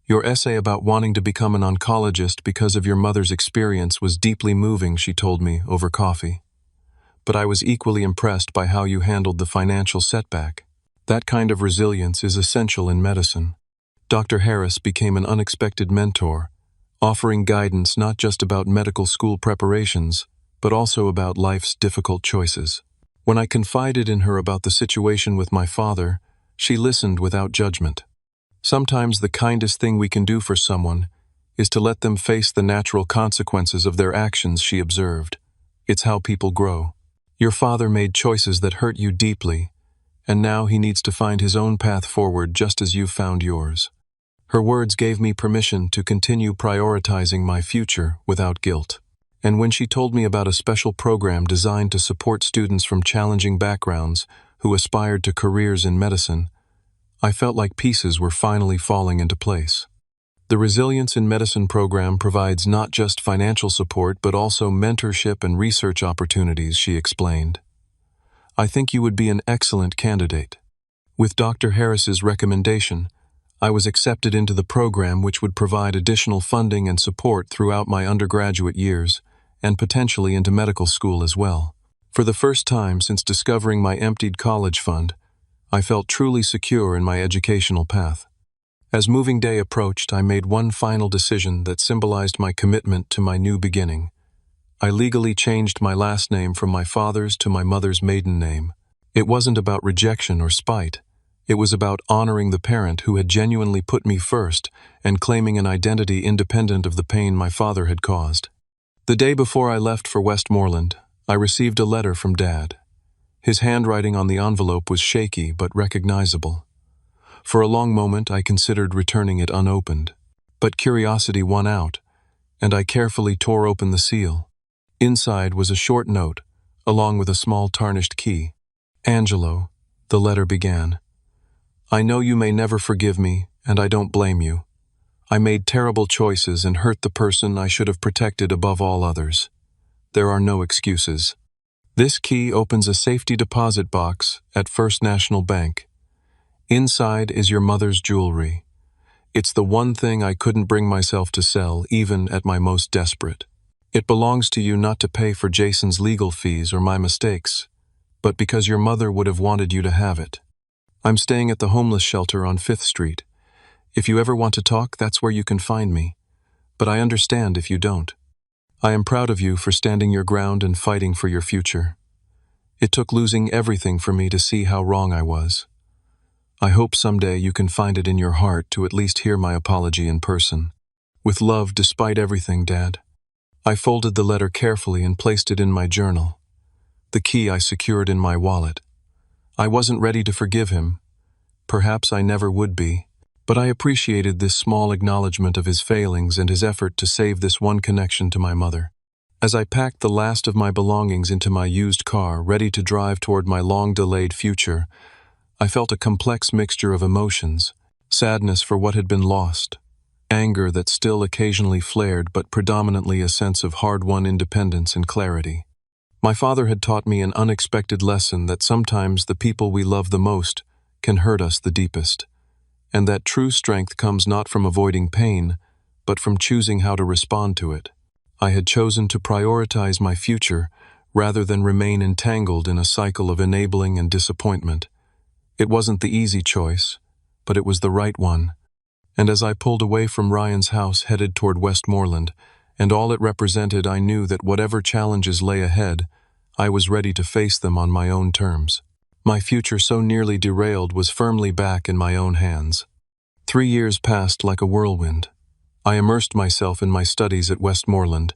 "Your essay about wanting to become an oncologist because of your mother's experience was deeply moving," she told me over coffee. "But I was equally impressed by how you handled the financial setback. That kind of resilience is essential in medicine." Dr. Harris became an unexpected mentor, offering guidance not just about medical school preparations, but also about life's difficult choices. When I confided in her about the situation with my father, she listened without judgment. Sometimes the kindest thing we can do for someone is to let them face the natural consequences of their actions, she observed. "It's how people grow. Your father made choices that hurt you deeply, and now he needs to find his own path forward just as you've found yours." Her words gave me permission to continue prioritizing my future without guilt. And when she told me about a special program designed to support students from challenging backgrounds who aspired to careers in medicine, I felt like pieces were finally falling into place. The Resilience in Medicine program provides not just financial support but also mentorship and research opportunities, she explained. "I think you would be an excellent candidate." With Dr. Harris's recommendation, I was accepted into the program, which would provide additional funding and support throughout my undergraduate years and potentially into medical school as well. For the first time since discovering my emptied college fund, I felt truly secure in my educational path. As moving day approached, I made one final decision that symbolized my commitment to my new beginning. I legally changed my last name from my father's to my mother's maiden name. It wasn't about rejection or spite. It was about honoring the parent who had genuinely put me first and claiming an identity independent of the pain my father had caused. The day before I left for Westmoreland, I received a letter from Dad. His handwriting on the envelope was shaky but recognizable. For a long moment, I considered returning it unopened. But curiosity won out, and I carefully tore open the seal. Inside was a short note, along with a small tarnished key. "Angelo," the letter began, "I know you may never forgive me, and I don't blame you. I made terrible choices and hurt the person I should have protected above all others. There are no excuses. This key opens a safety deposit box at First National Bank. Inside is your mother's jewelry. It's the one thing I couldn't bring myself to sell, even at my most desperate. It belongs to you not to pay for Jason's legal fees or my mistakes, but because your mother would have wanted you to have it. I'm staying at the homeless shelter on 5th Street. If you ever want to talk, that's where you can find me. But I understand if you don't. I am proud of you for standing your ground and fighting for your future. It took losing everything for me to see how wrong I was. I hope someday you can find it in your heart to at least hear my apology in person. With love, despite everything, Dad." I folded the letter carefully and placed it in my journal. The key I secured in my wallet. I wasn't ready to forgive him. Perhaps I never would be. But I appreciated this small acknowledgement of his failings and his effort to save this one connection to my mother. As I packed the last of my belongings into my used car, ready to drive toward my long-delayed future, I felt a complex mixture of emotions: sadness for what had been lost, anger that still occasionally flared, but predominantly a sense of hard-won independence and clarity. My father had taught me an unexpected lesson that sometimes the people we love the most can hurt us the deepest, and that true strength comes not from avoiding pain, but from choosing how to respond to it. I had chosen to prioritize my future rather than remain entangled in a cycle of enabling and disappointment, It wasn't the easy choice, but it was the right one. And as I pulled away from Ryan's house headed toward Westmoreland, and all it represented, I knew that whatever challenges lay ahead, I was ready to face them on my own terms. My future, so nearly derailed, was firmly back in my own hands. 3 years passed like a whirlwind. I immersed myself in my studies at Westmoreland,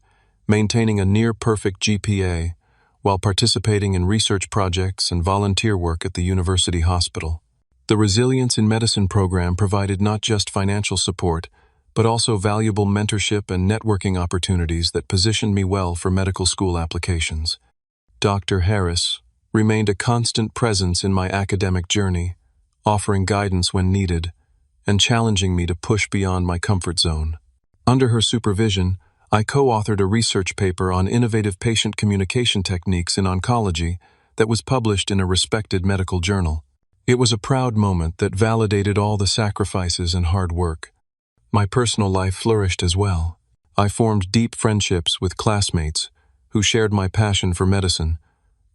maintaining a near-perfect GPA, while participating in research projects and volunteer work at the university hospital. The Resilience in Medicine program provided not just financial support, but also valuable mentorship and networking opportunities that positioned me well for medical school applications. Dr. Harris remained a constant presence in my academic journey, offering guidance when needed, and challenging me to push beyond my comfort zone. Under her supervision, I co-authored a research paper on innovative patient communication techniques in oncology that was published in a respected medical journal. It was a proud moment that validated all the sacrifices and hard work. My personal life flourished as well. I formed deep friendships with classmates who shared my passion for medicine,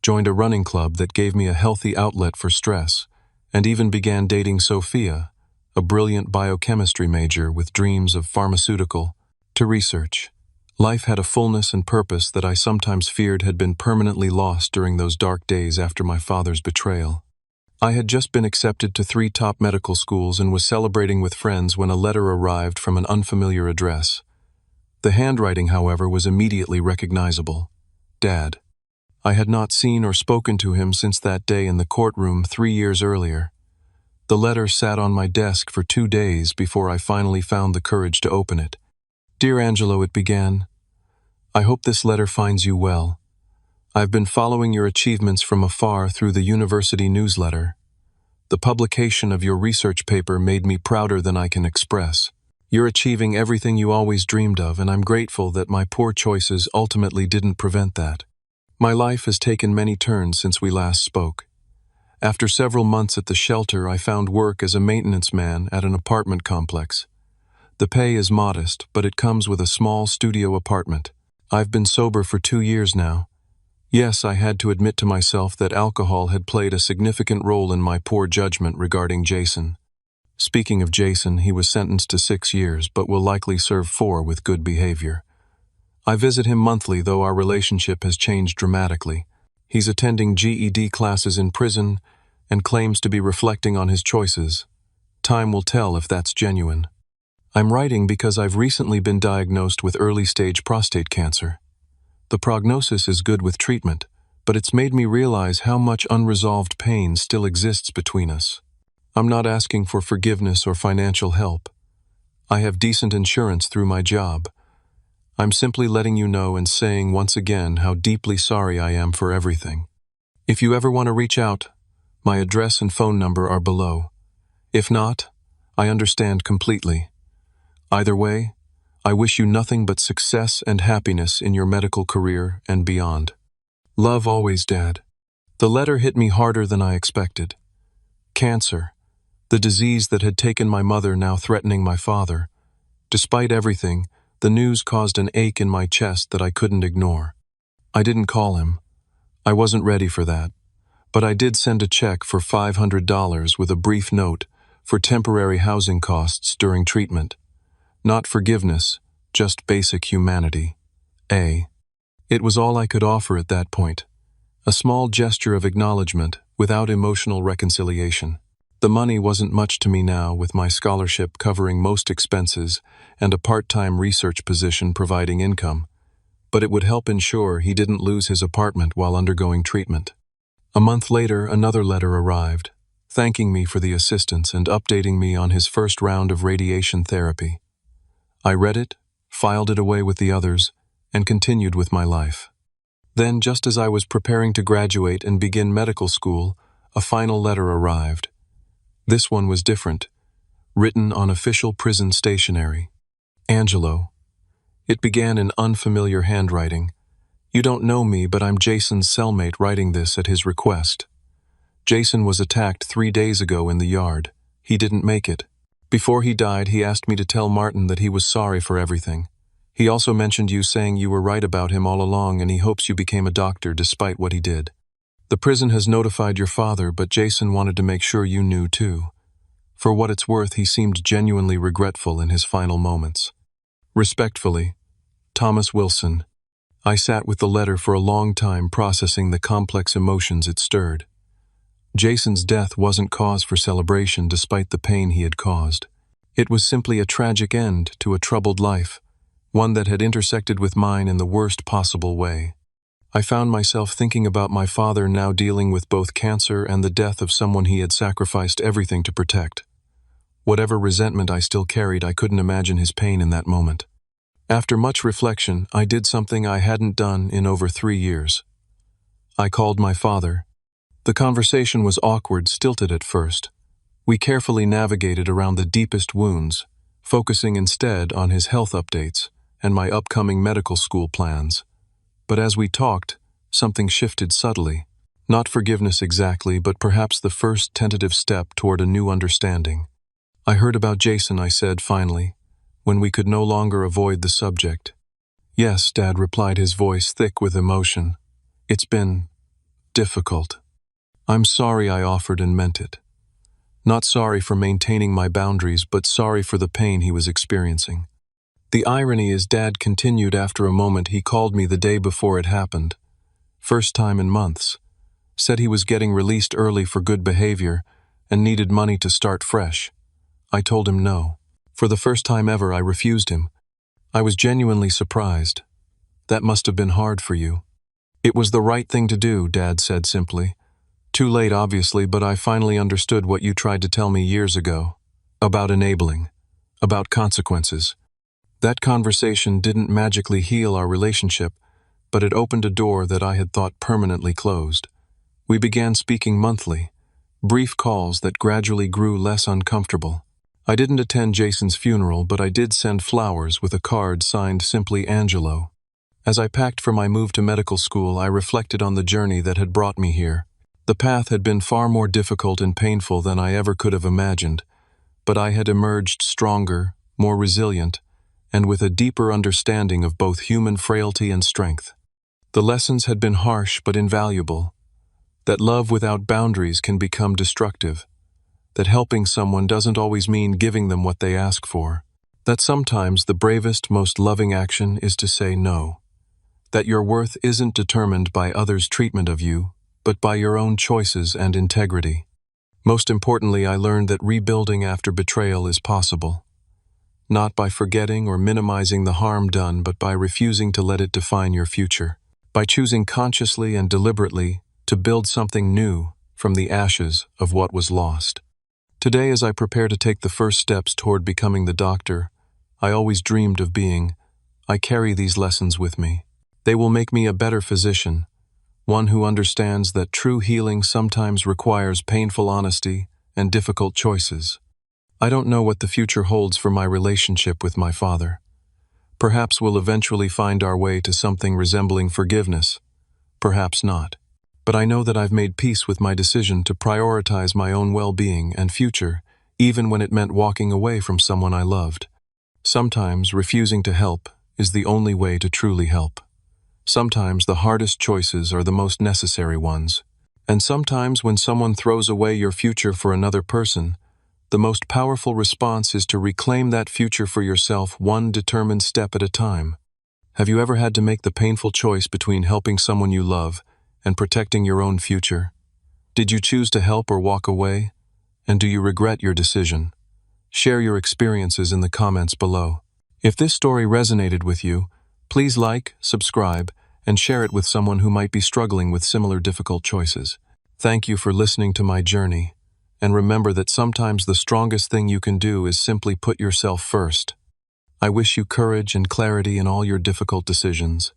joined a running club that gave me a healthy outlet for stress, and even began dating Sophia, a brilliant biochemistry major with dreams of pharmaceutical to research. Life had a fullness and purpose that I sometimes feared had been permanently lost during those dark days after my father's betrayal. I had just been accepted to 3 top medical schools and was celebrating with friends when a letter arrived from an unfamiliar address. The handwriting, however, was immediately recognizable. Dad. I had not seen or spoken to him since that day in the courtroom 3 years earlier. The letter sat on my desk for 2 days before I finally found the courage to open it. Dear Angelo, it began. I hope this letter finds you well. I've been following your achievements from afar through the university newsletter. The publication of your research paper made me prouder than I can express. You're achieving everything you always dreamed of, and I'm grateful that my poor choices ultimately didn't prevent that. My life has taken many turns since we last spoke. After several months at the shelter, I found work as a maintenance man at an apartment complex. The pay is modest, but it comes with a small studio apartment. I've been sober for 2 years now. Yes, I had to admit to myself that alcohol had played a significant role in my poor judgment regarding Jason. Speaking of Jason, he was sentenced to 6 years, but will likely serve 4 with good behavior. I visit him monthly, though our relationship has changed dramatically. He's attending GED classes in prison and claims to be reflecting on his choices. Time will tell if that's genuine. I'm writing because I've recently been diagnosed with early-stage prostate cancer. The prognosis is good with treatment, but it's made me realize how much unresolved pain still exists between us. I'm not asking for forgiveness or financial help. I have decent insurance through my job. I'm simply letting you know and saying once again how deeply sorry I am for everything. If you ever want to reach out, my address and phone number are below. If not, I understand completely. Either way, I wish you nothing but success and happiness in your medical career and beyond. Love always, Dad. The letter hit me harder than I expected. Cancer, the disease that had taken my mother, now threatening my father. Despite everything, the news caused an ache in my chest that I couldn't ignore. I didn't call him. I wasn't ready for that. But I did send a check for $500 with a brief note for temporary housing costs during treatment. Not forgiveness, just basic humanity. It was all I could offer at that point. A small gesture of acknowledgement without emotional reconciliation. The money wasn't much to me now, with my scholarship covering most expenses and a part-time research position providing income. But it would help ensure he didn't lose his apartment while undergoing treatment. A month later, another letter arrived, thanking me for the assistance and updating me on his first round of radiation therapy. I read it, filed it away with the others, and continued with my life. Then, just as I was preparing to graduate and begin medical school, a final letter arrived. This one was different, written on official prison stationery. Angelo. It began in unfamiliar handwriting. You don't know me, but I'm Jason's cellmate writing this at his request. Jason was attacked 3 days ago in the yard. He didn't make it. Before he died, he asked me to tell Martin that he was sorry for everything. He also mentioned you, saying you were right about him all along, and he hopes you became a doctor despite what he did. The prison has notified your father, but Jason wanted to make sure you knew too. For what it's worth, he seemed genuinely regretful in his final moments. Respectfully, Thomas Wilson. I sat with the letter for a long time, processing the complex emotions it stirred. Jason's death wasn't cause for celebration despite the pain he had caused. It was simply a tragic end to a troubled life, one that had intersected with mine in the worst possible way. I found myself thinking about my father now dealing with both cancer and the death of someone he had sacrificed everything to protect. Whatever resentment I still carried, I couldn't imagine his pain in that moment. After much reflection, I did something I hadn't done in over 3 years. I called my father. The conversation was awkward, stilted at first. We carefully navigated around the deepest wounds, focusing instead on his health updates and my upcoming medical school plans. But as we talked, something shifted subtly. Not forgiveness exactly, but perhaps the first tentative step toward a new understanding. I heard about Jason, I said finally, when we could no longer avoid the subject. Yes, Dad replied, his voice thick with emotion. It's been difficult. I'm sorry, I offered and meant it. Not sorry for maintaining my boundaries, but sorry for the pain he was experiencing. The irony is, Dad continued after a moment, he called me the day before it happened. First time in months. Said he was getting released early for good behavior and needed money to start fresh. I told him no. For the first time ever, I refused him. I was genuinely surprised. That must have been hard for you. It was the right thing to do, Dad said simply. Too late, obviously, but I finally understood what you tried to tell me years ago. About enabling. About consequences. That conversation didn't magically heal our relationship, but it opened a door that I had thought permanently closed. We began speaking monthly. Brief calls that gradually grew less uncomfortable. I didn't attend Jason's funeral, but I did send flowers with a card signed simply Angelo. As I packed for my move to medical school, I reflected on the journey that had brought me here. The path had been far more difficult and painful than I ever could have imagined, but I had emerged stronger, more resilient, and with a deeper understanding of both human frailty and strength. The lessons had been harsh but invaluable. That love without boundaries can become destructive. That helping someone doesn't always mean giving them what they ask for. That sometimes the bravest, most loving action is to say no. That your worth isn't determined by others' treatment of you, but by your own choices and integrity. Most importantly, I learned that rebuilding after betrayal is possible. Not by forgetting or minimizing the harm done, but by refusing to let it define your future. By choosing consciously and deliberately to build something new from the ashes of what was lost. Today, as I prepare to take the first steps toward becoming the doctor I always dreamed of being, I carry these lessons with me. They will make me a better physician, one who understands that true healing sometimes requires painful honesty and difficult choices. I don't know what the future holds for my relationship with my father. Perhaps we'll eventually find our way to something resembling forgiveness. Perhaps not. But I know that I've made peace with my decision to prioritize my own well-being and future, even when it meant walking away from someone I loved. Sometimes refusing to help is the only way to truly help. Sometimes the hardest choices are the most necessary ones. And sometimes when someone throws away your future for another person, the most powerful response is to reclaim that future for yourself, one determined step at a time. Have you ever had to make the painful choice between helping someone you love and protecting your own future? Did you choose to help or walk away? And do you regret your decision? Share your experiences in the comments below. If this story resonated with you, please like, subscribe, and share it with someone who might be struggling with similar difficult choices. Thank you for listening to my journey, and remember that sometimes the strongest thing you can do is simply put yourself first. I wish you courage and clarity in all your difficult decisions.